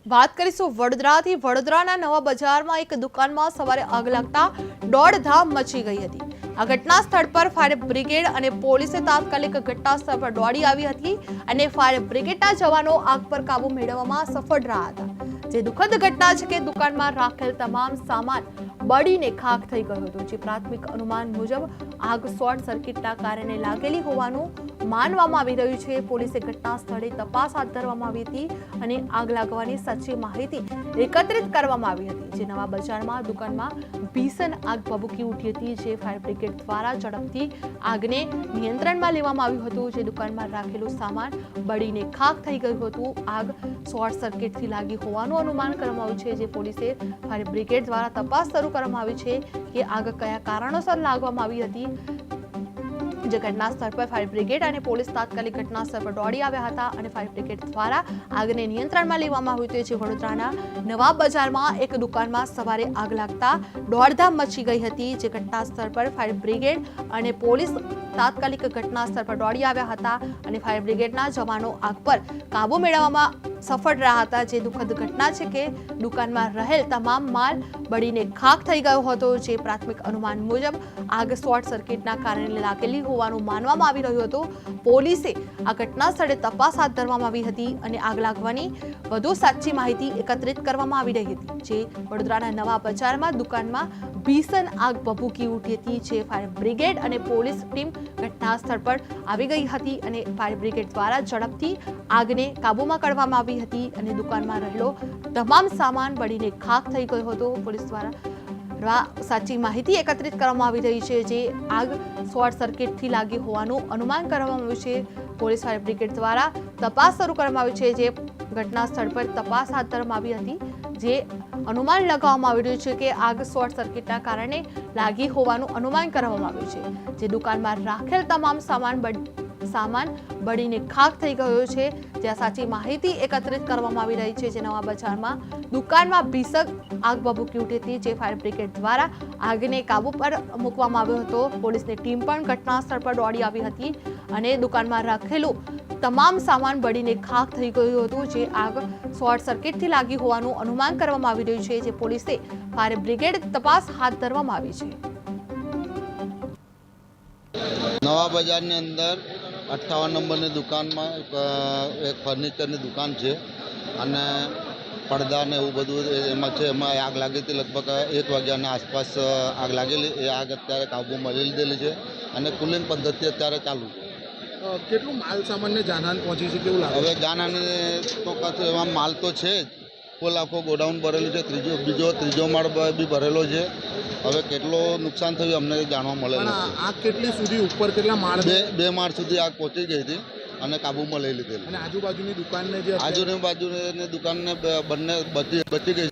વાત કરીશું વડોદરાથી। વડોદરાના નવા બજારમાં એક દુકાનમાં સવારે આગ લાગતા દોડધામ મચી ગઈ હતી। આ ઘટના સ્થળ પર ફાયર બ્રિગેડ અને પોલીસે તાત્કાલિક ઘટના સ્થળ પર દોડી આવી હતી અને ફાયર બ્રિગેડના જવાનો આગ પર કાબુ મેળવવામાં સફળ રહ્યા હતા। જે દુઃખદ ઘટના છે કે દુકાનમાં રાખેલ તમામ સામાન બળીને ખાખ થઈ ગયો હતો। જે પ્રાથમિક અનુમાન મુજબ આગ શોર્ટ સર્કિટના કારણે લાગેલી હોવાનું માનવામાં આવી રહ્યું છે। પોલીસે ઘટના સ્થળે તપાસ હાથ ધરવામાં આવી હતી અને આગ લાગવાની સાચી માહિતી એકત્રિત કરવામાં આવી હતી। જે નવા બજારમાં દુકાનમાં ભીષણ આગ ભભૂકી ઉઠી હતી। જે ફાયર બ્રિગેડ દ્વારા ઝડપથી આગને નિયંત્રણમાં લેવામાં આવ્યું હતું। જે દુકાનમાં રાખેલું સામાન બળીને ખાખ થઈ ગયું હતું। આગ શોર્ટ સર્કિટથી લાગી હોવાનું અનુમાન કરવામાં આવ્યું છે। જે પોલીસે ફાયર બ્રિગેડ દ્વારા તપાસ શરૂ કરવામાં આવી છે કે આગ કયા કારણોસર લાગવામાં આવી હતી। જે ઘટના સ્થળ પર ફાયર બ્રિગેડ અને પોલીસ તાત્કાલિક ઘટના સ્થળ પર દોડી આવ્યા હતા અને ફાયર બ્રિગેડ દ્વારા આગને નિયંત્રણમાં લેવામાં આવ્યું હતું। જે વડોદરાના નવા બજારમાં એક દુકાનમાં સવારે આગ લાગતા દોડધામ મચી ગઈ હતી। જે ઘટના સ્થળ પર ફાયર બ્રિગેડ અને પોલીસ તાત્કાલિક ઘટના સ્થળ પર દોડી આવ્યા હતા અને ફાયર બ્રિગેડના જવાનો આગ પર કાબુ મેળવવામાં સફળ રહ્યા હતા। જે દુઃખદ ઘટના છે કે દુકાનમાં રહેલ તમામ માલ બળીને ખાખ થઈ ગયો હતો। જે પ્રાથમિક અનુમાન મુજબ આગ શોર્ટ સર્કિટના કારણે લાગેલી હોવાનું માનવામાં આવી રહ્યું હતું। પોલીસે આ ઘટના સ્થળે તપાસ હાથ ધરવામાં આવી હતી અને આગ લાગવાની વધુ સાચી માહિતી એકત્રિત કરવામાં આવી રહી હતી। જે વડોદરાના નવા બજારમાં દુકાનમાં ભીષણ આગ ભભૂકી ઉઠી હતી। જે ફાયર બ્રિગેડ અને પોલીસ ટીમ ઘટના સ્થળ પર આવી ગઈ હતી અને ફાયર બ્રિગેડ દ્વારા ઝડપથી આગને કાબૂમાં કરવામાં આવી હતી અને દુકાનમાં રહેલો તમામ સામાન બળીને ખાખ થઈ ગયો હતો। પોલીસ દ્વારા સાચી માહિતી એકત્રિત કરવામાં આવી રહી છે। જે આગ શોર્ટ સર્કિટથી લાગી હોવાનું અનુમાન કરવામાં આવ્યું છે। પોલીસ ફાયર બ્રિગેડ દ્વારા તપાસ શરૂ કરવામાં આવી છે। જે ઘટના સ્થળ પર તપાસ હાથ ધરવામાં આવી હતી। જે અનુમાન લગાવવામાં આવી રહ્યું છે કે આગ શોર્ટ સર્કિટના કારણે લાગી હોવાનું અનુમાન કરવામાં આવ્યું છે। જે દુકાનમાં રાખેલ તમામ સામાન બળીને ખાખ થઈ ગયો છે। જ્યાં સાચી માહિતી એકત્રિત કરવામાં આવી રહી છે। જે નવા બજારમાં દુકાનમાં ભીષણ આગ ભભૂકી ઉઠી હતી। જે ફાયર બ્રિગેડ દ્વારા આગને કાબુ પર મૂકવામાં આવ્યો હતો। પોલીસની ટીમ પણ ઘટના સ્થળ પર દોડી આવી હતી અને દુકાનમાં રાખેલું તમામ સામાન બળીને ખાખ થઈ ગયું હતું। જે આગ શોર્ટ સર્કિટથી લાગી હોવાનું અનુમાન કરવામાં આવી રહ્યું છે। જે પોલીસે ફાયર બ્રિગેડ તપાસ હાથ ધરવામાં આવી છે। નવા બજારની અંદર 58 નંબરની દુકાનમાં એક ફર્નિચરની દુકાન છે અને પડદા ને એવું બધું એમાં છે। એમાં આગ લાગી હતી લગભગ 1 વાગ્યાના આસપાસ આગ લાગેલી। એ આગ અત્યારે કાબૂમાં લઈ લીધેલી છે અને કુલિંગ પદ્ધતિ અત્યારે ચાલુ છે। કેટલું માલ સામાનને જાનહાન પહોંચી છે કેવું લાગે? હવે જાનહાની તો એમાં માલ તો છે જ, ફૂલ આખો ગોડાઉન ભરેલું છે। ત્રીજો માળ બી ભરેલો છે। હવે કેટલો નુકસાન થયું અમને જાણવા મળે નથી। આગ કેટલી સુધી ઉપર કેટલા માળ? બે માળ સુધી આગ પહોંચી ગઈ હતી અને કાબૂમાં લઈ લીધેલી। અને આજુબાજુની દુકાનને જે આજુબાજુની દુકાનને બંને બચી ગઈ।